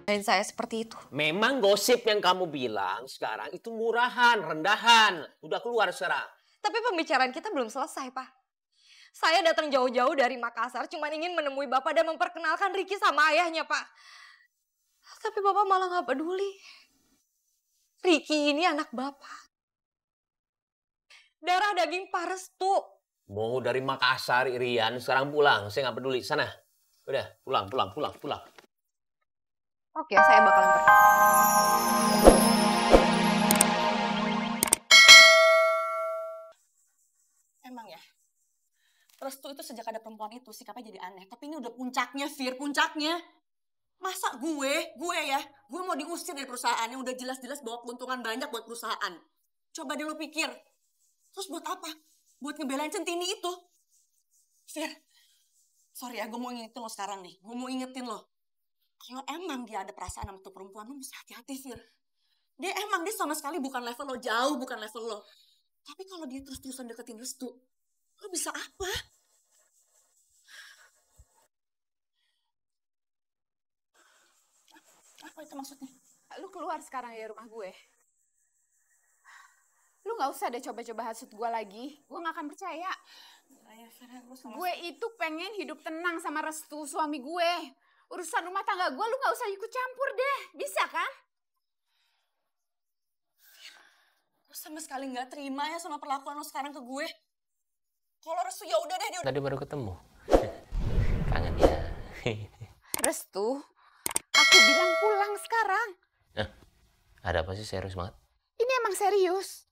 Dan saya seperti itu. Memang gosip yang kamu bilang sekarang itu murahan, rendahan. Udah keluar sekarang. Tapi pembicaraan kita belum selesai, Pak. Saya datang jauh-jauh dari Makassar cuma ingin menemui Bapak dan memperkenalkan Ricky sama ayahnya, Pak. Tapi Bapak malah nggak peduli. Ricky ini anak Bapak. Darah daging Pak Restu. Mau dari Makassar, Irian, sekarang pulang. Saya nggak peduli. Sana. Udah, pulang. Oke, saya bakalan pergi. Emang ya, Restu itu sejak ada perempuan itu sikapnya jadi aneh. Tapi ini udah puncaknya, Fir, puncaknya. Masa gue mau diusir dari perusahaan yang udah jelas-jelas bawa keuntungan banyak buat perusahaan. Coba deh lo pikir, terus buat apa? Buat ngebelain Centini itu. Fir, sorry ya, gue mau ingetin lo sekarang nih. Gue mau ingetin lo. Kalau emang dia ada perasaan sama tuh perempuan, lo mesti hati-hati, Fir. Dia sama sekali bukan level lo, jauh bukan level lo. Tapi kalau dia terus-terusan deketin Restu, lo bisa apa? Apa itu maksudnya? Lu keluar sekarang dari rumah gue. Lu gak usah deh coba-coba hasut gue lagi. Gue gak akan percaya. Gue itu pengen hidup tenang sama Restu, suami gue. Urusan rumah tangga gue lu gak usah ikut campur deh. Bisa kan? Lu sama sekali gak terima ya sama perlakuan lo sekarang ke gue. Kalau Restu ya udah deh. Tadi baru ketemu. Kangen ya. Restu, aku bilang pulang sekarang. Ada apa sih, serius banget? Ini emang serius.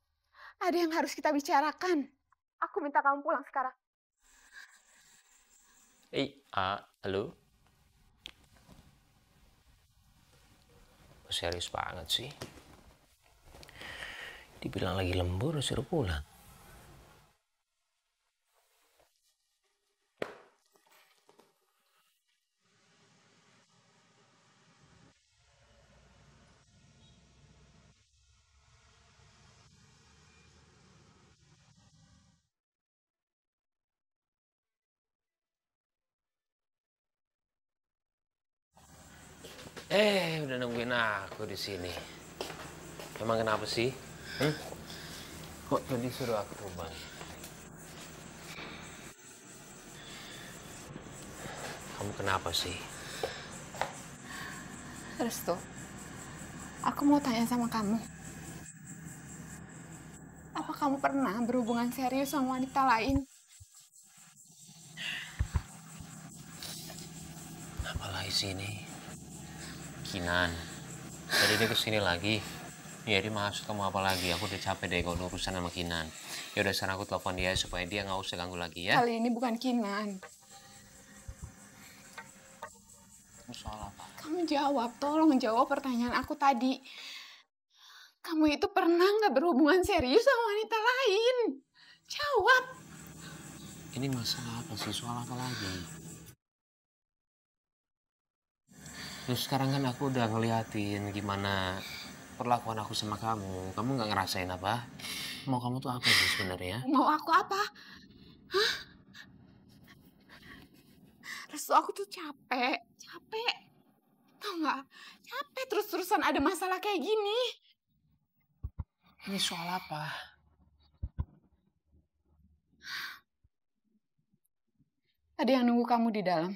Ada yang harus kita bicarakan. Aku minta kamu pulang sekarang. Halo? Serius banget sih. Dibilang lagi lembur, suruh pulang. Udah nungguin aku di sini. Emang kenapa sih? Kok tadi suruh aku pulang? Kamu kenapa sih? Restu, aku mau tanya sama kamu. Apa kamu pernah berhubungan serius sama wanita lain? Apalagi sini? Kinan. Tadi dia kesini lagi. Ya dia maksud kamu apa lagi? Aku udah capek deh kalau urusan sama Kinan. Ya udah sekarang aku telepon dia supaya dia nggak usah ganggu lagi ya. Kali ini bukan Kinan. Soal apa? Kamu jawab, tolong jawab pertanyaan aku tadi. Kamu itu pernah nggak berhubungan serius sama wanita lain? Jawab. Ini masalah apa sih? Soal apa lagi? Terus sekarang kan aku udah ngeliatin gimana perlakuan aku sama kamu. Kamu nggak ngerasain apa? Mau kamu tuh apa sih sebenarnya? Mau aku apa? Hah? Restu, aku tuh capek. Tau nggak? Capek terus-terusan ada masalah kayak gini. Ini soal apa? Ada yang nunggu kamu di dalam.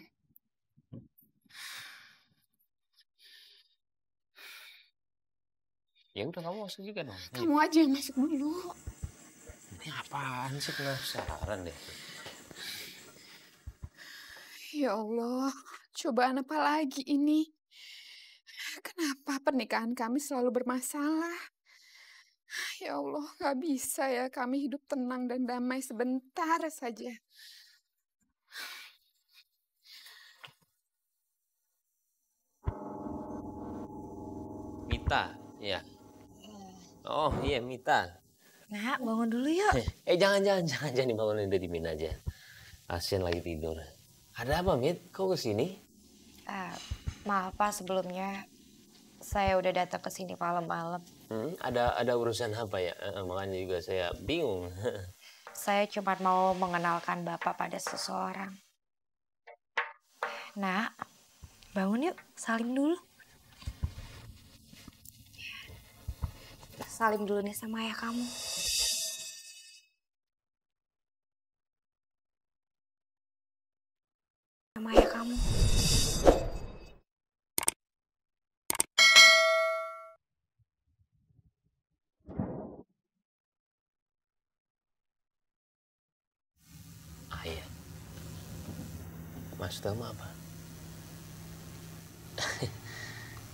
Ya udah kamu masuk juga dong. Kamu aja yang masuk dulu. Ini apaan sih, penasaran deh. Ya Allah, cobaan apa lagi ini? Kenapa pernikahan kami selalu bermasalah? Ya Allah, gak bisa ya kami hidup tenang dan damai sebentar saja. Mita, ya. Oh iya, Mita. Nah, bangun dulu yuk. Jangan dibangunin, udah dimin aja. Kasian lagi tidur. Ada apa, Mit? Kok kesini? Maaf Pak, sebelumnya saya udah datang ke sini malam-malam. Ada urusan apa ya? Makanya juga saya bingung. Saya cuma mau mengenalkan Bapak pada seseorang. Nah, bangun yuk, salim dulu. Salim dulu nih sama ayah kamu. Sama ayah kamu. Ayah, maksud kamu apa?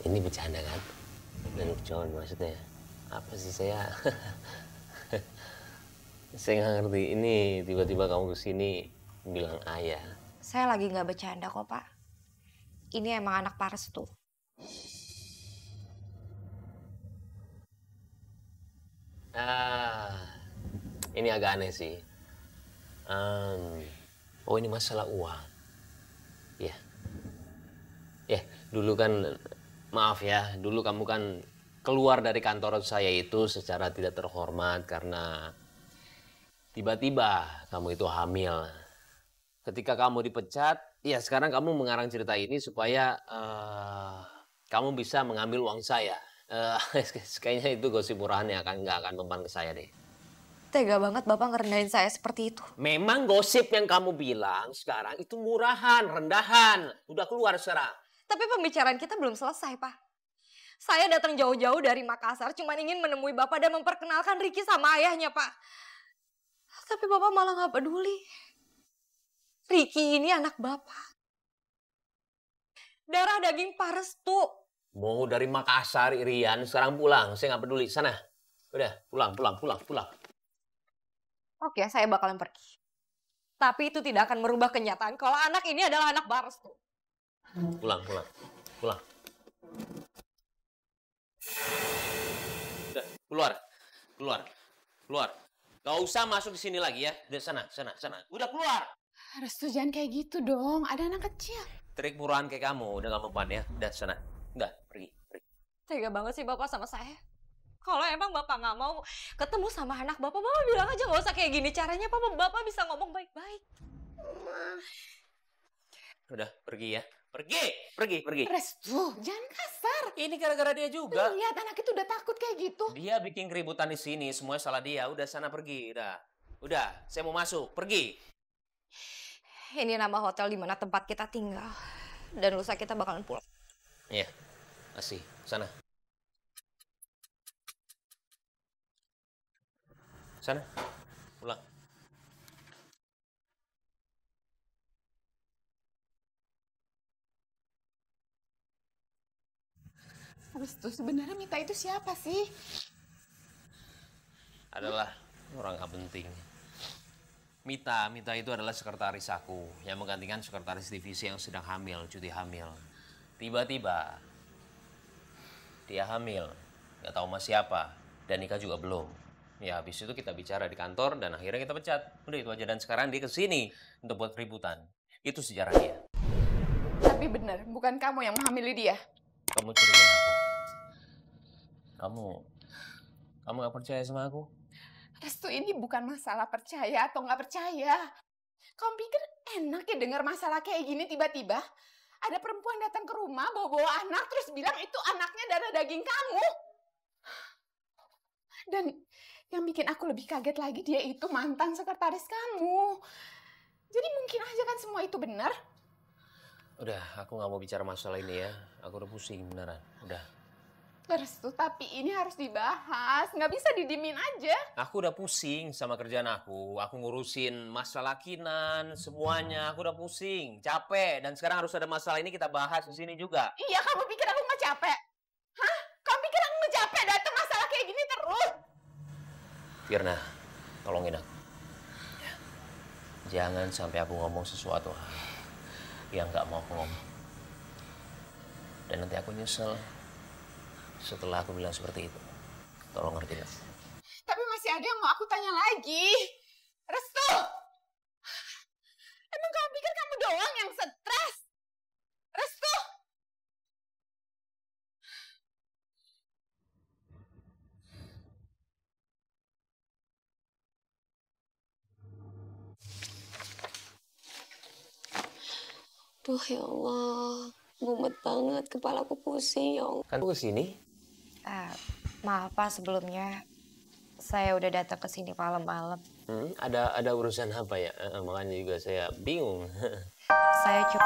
Ini bercanda kan? Dan lucuan maksudnya. Apa sih saya? Saya nggak ngerti. Ini tiba-tiba kamu kesini bilang ayah. Saya lagi nggak bercanda kok, Pak. Ini emang anak Pak Restu. Ini agak aneh sih. Oh, ini masalah uang. Ya. Ya, dulu kan, maaf ya, dulu kamu kan keluar dari kantor saya itu secara tidak terhormat karena tiba-tiba kamu itu hamil. Ketika kamu dipecat, ya sekarang kamu mengarang cerita ini supaya kamu bisa mengambil uang saya. Kayaknya itu gosip murahan yang nggak akan mempan ke saya deh. Tega banget Bapak ngerendahin saya seperti itu. Memang gosip yang kamu bilang sekarang itu murahan, rendahan. Udah keluar sekarang. Tapi pembicaraan kita belum selesai, Pak. Saya datang jauh-jauh dari Makassar cuma ingin menemui Bapak dan memperkenalkan Ricky sama ayahnya, Pak. Tapi Bapak malah nggak peduli. Ricky ini anak Bapak. Darah daging Pak Restu. Mau dari Makassar, Irian, sekarang pulang. Saya nggak peduli. Sana. Udah, pulang. Oke, saya bakalan pergi. Tapi itu tidak akan merubah kenyataan kalau anak ini adalah anak Pak Restu. Pulang. Udah, keluar. Gak usah masuk di sini lagi ya. Udah, sana. Udah keluar. Restu jangan kayak gitu dong, ada anak kecil. Trik murahan kayak kamu, udah gak mempan ya. Udah, sana. Udah, pergi. Tega banget sih Bapak sama saya. Kalau emang Bapak nggak mau ketemu sama anak Bapak bilang aja nggak usah kayak gini. Caranya Bapak bisa ngomong baik-baik. Udah, pergi ya. Pergi. Restu, jangan kasar. Ini gara-gara dia juga. Lihat anak itu udah takut kayak gitu. Dia bikin keributan di sini, semuanya salah dia. Udah, sana pergi. Udah, saya mau masuk. Pergi. Ini nama hotel di mana tempat kita tinggal. Dan lusa kita bakalan pulang. Iya, masih. Sana. Pulang. Restu, sebenarnya Mita itu siapa sih? Adalah orang gak penting. Mita itu adalah sekretaris aku yang menggantikan sekretaris divisi yang sedang hamil, cuti hamil. Tiba-tiba dia hamil, gak tahu sama siapa, dan nikah juga belum. Ya habis itu kita bicara di kantor dan akhirnya kita pecat. Udah itu aja, dan sekarang dia kesini untuk buat keributan. Itu sejarah dia. Tapi benar, bukan kamu yang menghamili dia. Kamu curigain aku. Kamu gak percaya sama aku? Restu, ini bukan masalah percaya atau nggak percaya. Kamu pikir enak ya dengar masalah kayak gini tiba-tiba? Ada perempuan datang ke rumah bawa-bawa anak terus bilang itu anaknya darah daging kamu. Dan yang bikin aku lebih kaget lagi, dia itu mantan sekretaris kamu. Jadi mungkin aja kan semua itu benar. Udah, aku gak mau bicara masalah ini ya. Aku udah pusing beneran. Udah. Restu, tapi ini harus dibahas. Nggak bisa didimin aja. Aku udah pusing sama kerjaan aku. Aku ngurusin masalah Kinan, semuanya. Aku udah pusing, capek. Dan sekarang harus ada masalah ini kita bahas di sini juga. Iya, kamu pikir aku nggak capek? Hah? Kamu pikir aku nggak capek datang masalah kayak gini terus? Firna, tolongin aku. Ya. Jangan sampai aku ngomong sesuatu yang nggak mau aku ngomong. Dan nanti aku nyesel setelah aku bilang seperti itu. Tolong ngertiin aku. Tapi masih ada yang mau aku tanya lagi. Restu! Emang kamu pikir kamu doang yang stres? Restu! Duh ya Allah, mumet banget, kepalaku pusing ya Allah. Kan aku kesini? Maaf Pak sebelumnya. Saya udah datang ke sini malam-malam. Ada urusan apa ya? Makanya juga saya bingung. Saya cuma